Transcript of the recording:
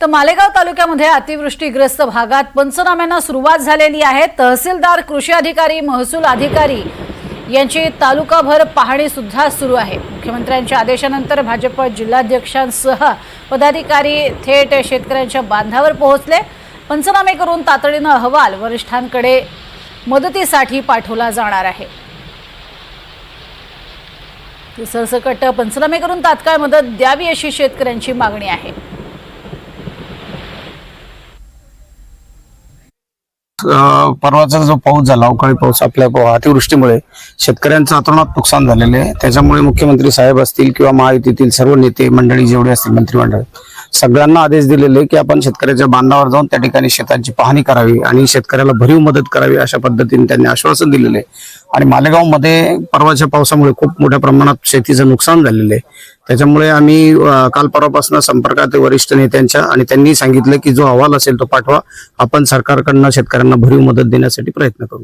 तर मालेगाव तालुक्यामध्ये अतिवृष्टीग्रस्त भागात पंचनाम्यांना सुरुवात झालेली आहे। तहसीलदार, कृषी अधिकारी, महसूल अधिकारी यांची तालुकाभर पाहणी सुद्धा सुरू आहे। मुख्यमंत्र्यांच्या आदेशानंतर भाजप जिल्हाध्यक्षांसह पदाधिकारी थेट शेतकऱ्यांच्या बांधावर पोहोचले। पंचनामे करून तातडीने अहवाल वरिष्ठांकडे मदतीसाठी पाठवला जाणार आहे। सरसकट पंचनामे करून तात्काळ मदत द्यावी अशी शेतकऱ्यांची मागणी आहे। परवाचा जो पाऊस झाला, अवकाळी पाऊस, आपल्या अतिवृष्टीमुळे शेतकऱ्यांचं अतोनात नुकसान झालेले आहे। त्याच्यामुळे मुख्यमंत्री साहेब असतील किंवा महायुतीतील सर्व नेते मंडळी जेवढे असतील मंत्रिमंडळ सगळ्यांना आदेश दिलेले की आपण शेतकऱ्याच्या बांधावर जाऊन त्या ठिकाणी शेतांची पाहणी करावी आणि शेतकऱ्याला भरीव मदत करावी, अशा पद्धतीने त्यांनी आश्वासन दिलेले। आणि मालेगाव मध्ये परवाच्या पावसामुळे खूप मोठ्या प्रमाणात शेतीचं नुकसान झालेलं आहे। त्याच्यामुळे आम्ही काल परवापासून संपर्कात वरिष्ठ नेत्यांच्या आणि त्यांनी सांगितलं की जो अहवाल असेल तो पाठवा, आपण सरकारकडून शेतकऱ्यांना भरीव मदत देण्यासाठी प्रयत्न करू।